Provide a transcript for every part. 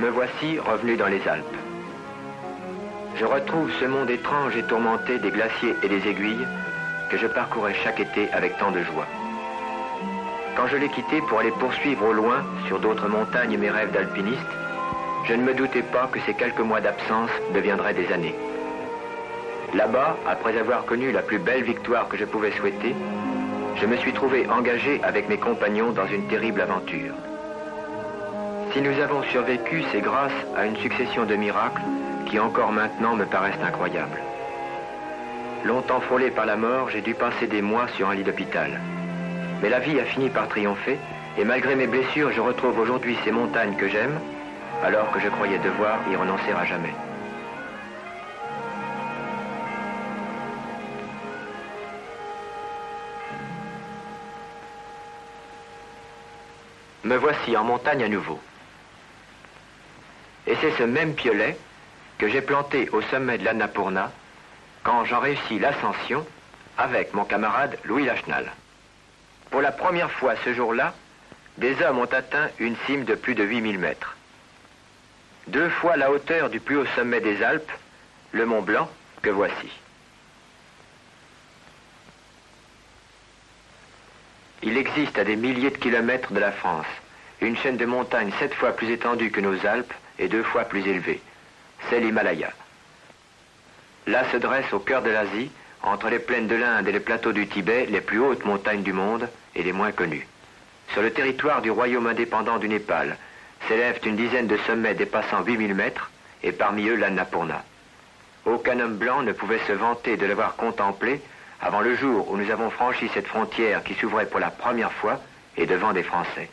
Me voici revenu dans les Alpes. Je retrouve ce monde étrange et tourmenté des glaciers et des aiguilles que je parcourais chaque été avec tant de joie. Quand je l'ai quitté pour aller poursuivre au loin, sur d'autres montagnes, mes rêves d'alpiniste, je ne me doutais pas que ces quelques mois d'absence deviendraient des années. Là-bas, après avoir connu la plus belle victoire que je pouvais souhaiter, je me suis trouvé engagé avec mes compagnons dans une terrible aventure. Si nous avons survécu, c'est grâce à une succession de miracles qui encore maintenant me paraissent incroyables. Longtemps frôlé par la mort, j'ai dû passer des mois sur un lit d'hôpital. Mais la vie a fini par triompher, et malgré mes blessures, je retrouve aujourd'hui ces montagnes que j'aime, alors que je croyais devoir y renoncer à jamais. Me voici en montagne à nouveau. Et c'est ce même piolet que j'ai planté au sommet de l'Annapurna quand j'en réussis l'ascension avec mon camarade Louis Lachenal. Pour la première fois ce jour-là, des hommes ont atteint une cime de plus de 8000 mètres. 2 fois la hauteur du plus haut sommet des Alpes, le Mont Blanc, que voici. Il existe à des milliers de kilomètres de la France une chaîne de montagnes 7 fois plus étendue que nos Alpes et 2 fois plus élevée. C'est l'Himalaya. Là se dresse au cœur de l'Asie, entre les plaines de l'Inde et les plateaux du Tibet, les plus hautes montagnes du monde et les moins connues. Sur le territoire du royaume indépendant du Népal, s'élèvent une dizaine de sommets dépassant 8000 mètres, et parmi eux l'Annapurna. Aucun homme blanc ne pouvait se vanter de l'avoir contemplé avant le jour où nous avons franchi cette frontière qui s'ouvrait pour la première fois et devant des Français.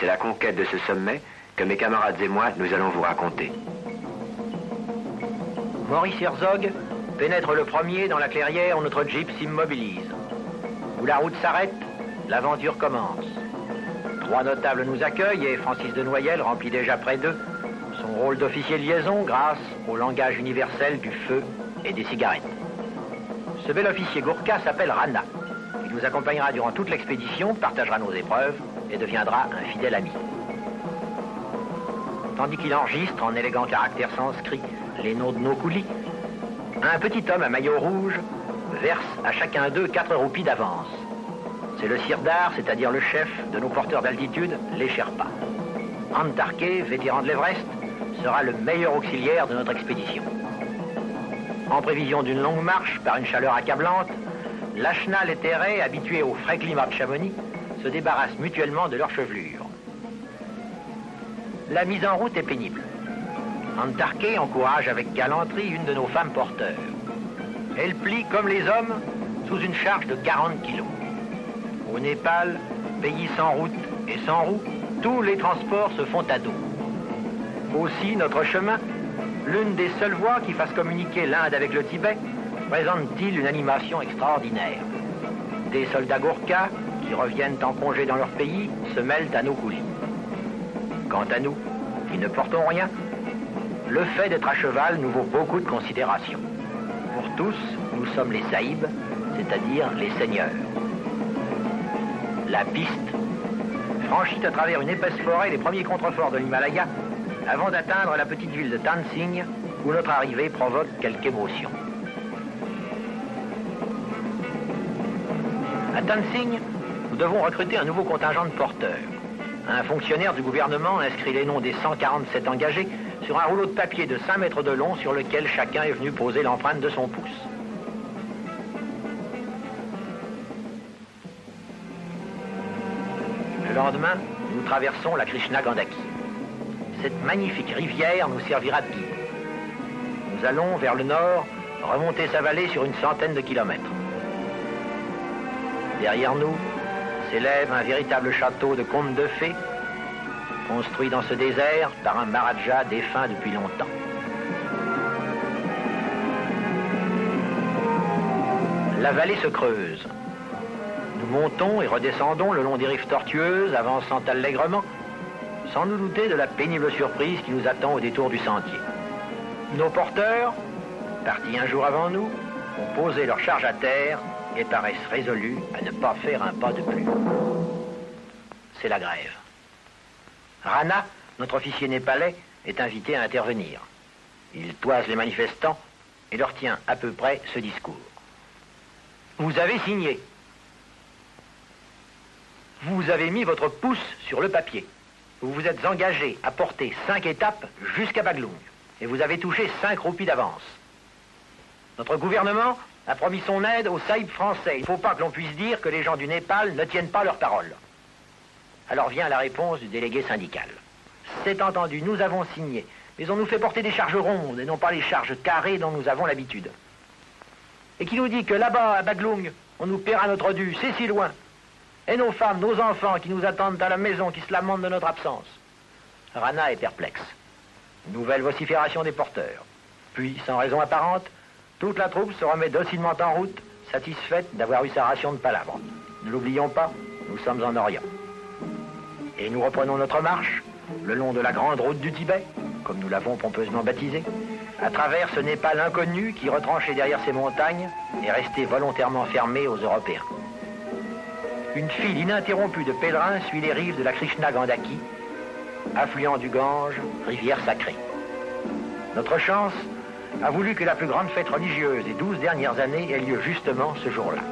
C'est la conquête de ce sommet que mes camarades et moi nous allons vous raconter. Maurice Herzog pénètre le premier dans la clairière où notre jeep s'immobilise. Où la route s'arrête, l'aventure commence. 3 notables nous accueillent et Francis de Noyelles remplit déjà près d'eux son rôle d'officier de liaison grâce au langage universel du feu et des cigarettes. Ce bel officier Gourka s'appelle Rana. Il nous accompagnera durant toute l'expédition, partagera nos épreuves et deviendra un fidèle ami. Tandis qu'il enregistre en élégant caractère sanskrit les noms de nos coulis, un petit homme à maillot rouge verse à chacun d'eux 4 roupies d'avance. C'est le sirdar, c'est-à-dire le chef de nos porteurs d'altitude, les Sherpas. Antarke, vétéran de l'Everest, sera le meilleur auxiliaire de notre expédition. En prévision d'une longue marche par une chaleur accablante, Lachenal et Terret, habitués au frais climat de Chamonix, se débarrassent mutuellement de leur chevelure. La mise en route est pénible. Antarke encourage avec galanterie une de nos femmes porteurs. Elle plie comme les hommes sous une charge de 40 kilos. Au Népal, pays sans route et sans roue, tous les transports se font à dos. Aussi, notre chemin, l'une des seules voies qui fasse communiquer l'Inde avec le Tibet, présente-t-il une animation extraordinaire. Des soldats Gourkas, qui reviennent en congé dans leur pays, se mêlent à nos coulis. Quant à nous, qui ne portons rien, le fait d'être à cheval nous vaut beaucoup de considération. Pour tous, nous sommes les saïbs, c'est-à-dire les seigneurs. La piste franchit à travers une épaisse forêt les premiers contreforts de l'Himalaya avant d'atteindre la petite ville de Tansing où notre arrivée provoque quelque émotion. À Tansing, nous devons recruter un nouveau contingent de porteurs. Un fonctionnaire du gouvernement inscrit les noms des 147 engagés sur un rouleau de papier de 5 mètres de long sur lequel chacun est venu poser l'empreinte de son pouce. Le lendemain, nous traversons la Krishna Gandaki. Cette magnifique rivière nous servira de guide. Nous allons vers le nord, remonter sa vallée sur une centaine de kilomètres. Derrière nous s'élève un véritable château de conte de fées, construit dans ce désert par un Maharaja défunt depuis longtemps. La vallée se creuse. Nous montons et redescendons le long des rives tortueuses, avançant allègrement, sans nous douter de la pénible surprise qui nous attend au détour du sentier. Nos porteurs, partis un jour avant nous, ont posé leur charge à terre et paraissent résolus à ne pas faire un pas de plus. C'est la grève. Rana, notre officier népalais, est invité à intervenir. Il toise les manifestants et leur tient à peu près ce discours. Vous avez signé. Vous avez mis votre pouce sur le papier. Vous vous êtes engagé à porter 5 étapes jusqu'à Baglung. Et vous avez touché 5 roupies d'avance. Notre gouvernement a promis son aide aux Sahibs français. Il ne faut pas que l'on puisse dire que les gens du Népal ne tiennent pas leur parole. Alors vient la réponse du délégué syndical. C'est entendu, nous avons signé. Mais on nous fait porter des charges rondes et non pas les charges carrées dont nous avons l'habitude. Et qui nous dit que là-bas, à Baglung, on nous paiera notre dû, c'est si loin. Et nos femmes, nos enfants qui nous attendent à la maison, qui se lamentent de notre absence. Rana est perplexe. Nouvelle vocifération des porteurs. Puis, sans raison apparente, toute la troupe se remet docilement en route, satisfaite d'avoir eu sa ration de palabres. Ne l'oublions pas, nous sommes en Orient. Et nous reprenons notre marche, le long de la grande route du Tibet, comme nous l'avons pompeusement baptisée, à travers ce Népal inconnu qui, retranché derrière ses montagnes, est resté volontairement fermé aux Européens. Une file ininterrompue de pèlerins suit les rives de la Krishna Gandaki, affluent du Gange, rivière sacrée. Notre chance a voulu que la plus grande fête religieuse des 12 dernières années ait lieu justement ce jour-là.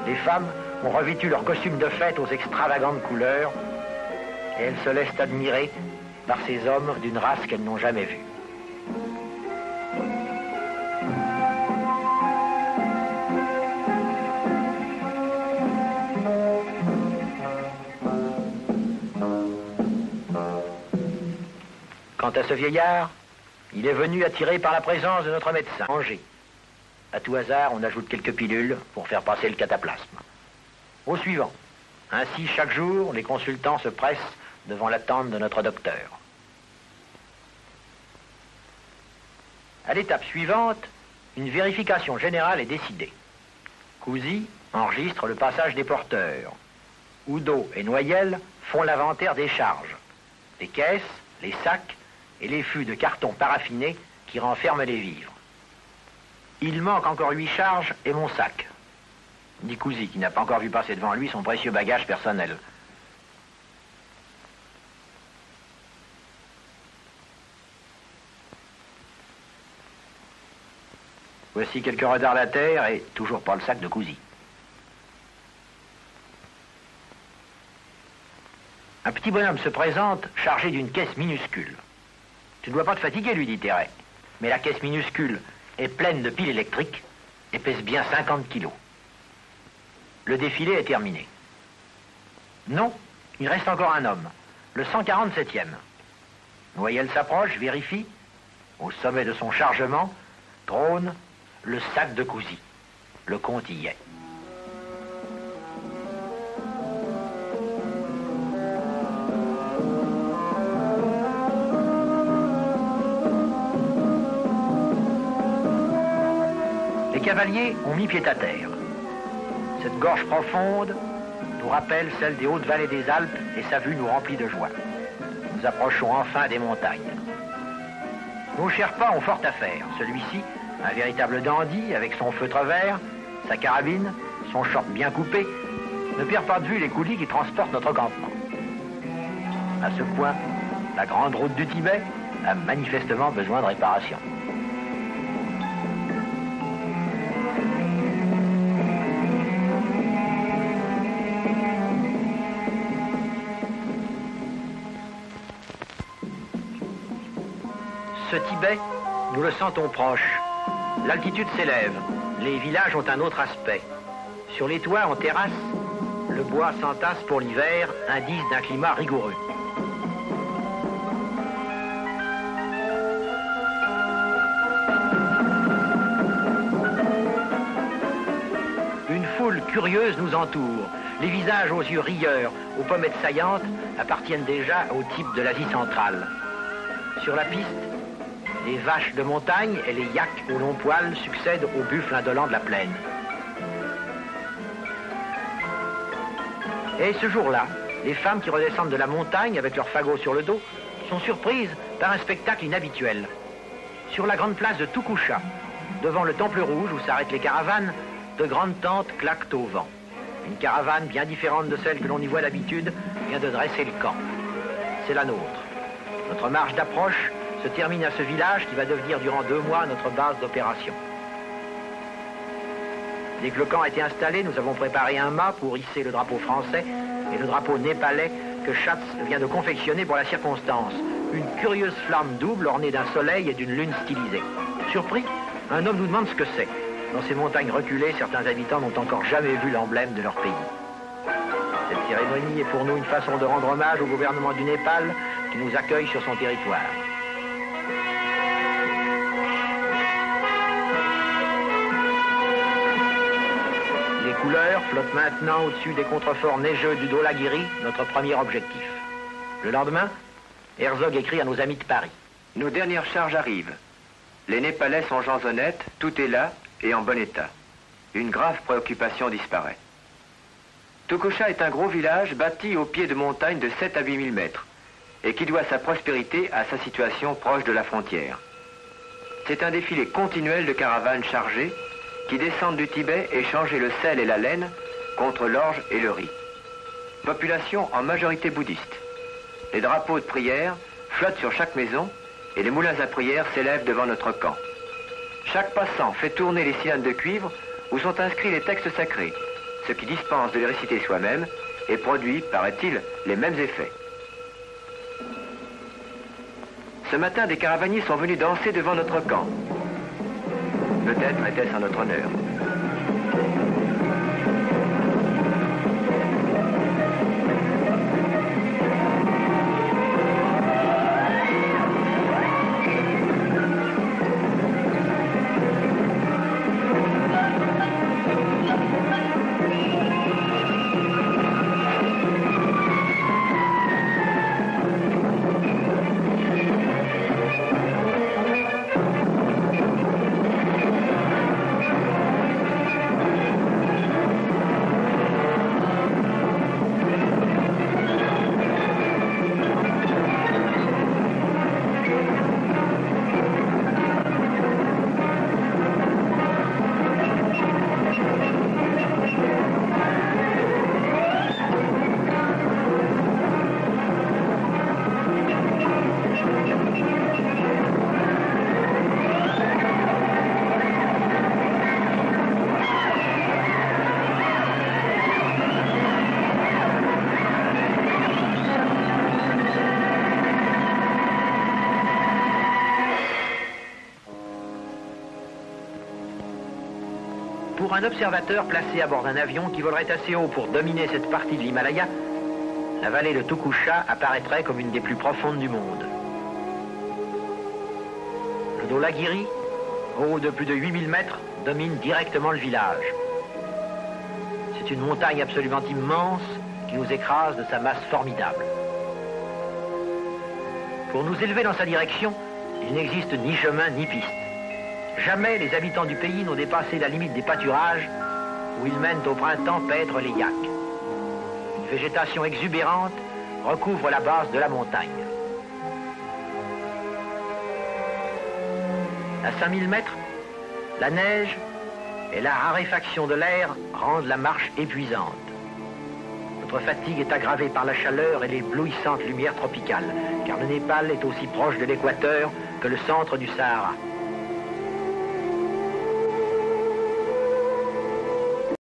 Les femmes ont revêtu leurs costumes de fête aux extravagantes couleurs et elles se laissent admirer par ces hommes d'une race qu'elles n'ont jamais vue. Quant à ce vieillard, il est venu attiré par la présence de notre médecin, Angers. À tout hasard, on ajoute quelques pilules pour faire passer le cataplasme. Au suivant. Ainsi, chaque jour, les consultants se pressent devant la tente de notre docteur. À l'étape suivante, une vérification générale est décidée. Cousy enregistre le passage des porteurs. Oudot et Noyel font l'inventaire des charges, les caisses, les sacs et les fûts de carton paraffiné qui renferment les vivres. Il manque encore 8 charges et mon sac, dit Cousy, qui n'a pas encore vu passer devant lui son précieux bagage personnel. Voici quelques retardataires et toujours pas le sac de Cousy. Un petit bonhomme se présente chargé d'une caisse minuscule. Tu ne dois pas te fatiguer, lui dit Terret. Mais la caisse minuscule est pleine de piles électriques et pèse bien 50 kilos. Le défilé est terminé. Non, il reste encore un homme, le 147e. Noyel s'approche, vérifie. Au sommet de son chargement trône le sac de Cousy. Le compte y est. Les cavaliers ont mis pied à terre. Cette gorge profonde nous rappelle celle des hautes vallées des Alpes et sa vue nous remplit de joie. Nous approchons enfin des montagnes. Nos Sherpas ont fort à faire. Celui-ci, un véritable dandy avec son feutre vert, sa carabine, son short bien coupé, ne perd pas de vue les coulis qui transportent notre campement. À ce point, la grande route du Tibet a manifestement besoin de réparation. Ce Tibet, nous le sentons proche. L'altitude s'élève. Les villages ont un autre aspect. Sur les toits, en terrasse, le bois s'entasse pour l'hiver, indice d'un climat rigoureux. Une foule curieuse nous entoure. Les visages aux yeux rieurs, aux pommettes saillantes, appartiennent déjà au type de l'Asie centrale. Sur la piste, les vaches de montagne et les yaks au long poil succèdent aux buffles indolents de la plaine. Et ce jour-là, les femmes qui redescendent de la montagne avec leurs fagots sur le dos sont surprises par un spectacle inhabituel. Sur la grande place de Tukusha, devant le temple rouge où s'arrêtent les caravanes, de grandes tentes claquent au vent. Une caravane bien différente de celle que l'on y voit d'habitude vient de dresser le camp. C'est la nôtre. Notre marche d'approche se termine à ce village qui va devenir durant 2 mois notre base d'opération. Dès que le camp a été installé, nous avons préparé un mât pour hisser le drapeau français et le drapeau népalais que Schatz vient de confectionner pour la circonstance. Une curieuse flamme double ornée d'un soleil et d'une lune stylisée. Surpris, un homme nous demande ce que c'est. Dans ces montagnes reculées, certains habitants n'ont encore jamais vu l'emblème de leur pays. Cette cérémonie est pour nous une façon de rendre hommage au gouvernement du Népal qui nous accueille sur son territoire. Les couleurs flottent maintenant au-dessus des contreforts neigeux du Dhaulagiri, notre premier objectif. Le lendemain, Herzog écrit à nos amis de Paris. Nos dernières charges arrivent. Les Népalais sont gens honnêtes, tout est là et en bon état. Une grave préoccupation disparaît. Tokusha est un gros village bâti au pied de montagnes de 7 à 8 000 mètres et qui doit sa prospérité à sa situation proche de la frontière. C'est un défilé continuel de caravanes chargées qui descendent du Tibet échanger le sel et la laine contre l'orge et le riz. Population en majorité bouddhiste. Les drapeaux de prière flottent sur chaque maison et les moulins à prière s'élèvent devant notre camp. Chaque passant fait tourner les cylindres de cuivre où sont inscrits les textes sacrés, ce qui dispense de les réciter soi-même et produit, paraît-il, les mêmes effets. Ce matin, des caravaniers sont venus danser devant notre camp. Peut-être était-ce en notre honneur. Pour un observateur placé à bord d'un avion qui volerait assez haut pour dominer cette partie de l'Himalaya, la vallée de Tokusha apparaîtrait comme une des plus profondes du monde. Le Dhaulagiri, haut de plus de 8000 mètres, domine directement le village. C'est une montagne absolument immense qui nous écrase de sa masse formidable. Pour nous élever dans sa direction, il n'existe ni chemin ni piste. Jamais les habitants du pays n'ont dépassé la limite des pâturages où ils mènent au printemps paître les yaks. Une végétation exubérante recouvre la base de la montagne. À 5000 mètres, la neige et la raréfaction de l'air rendent la marche épuisante. Notre fatigue est aggravée par la chaleur et l'éblouissante lumière tropicale, car le Népal est aussi proche de l'équateur que le centre du Sahara.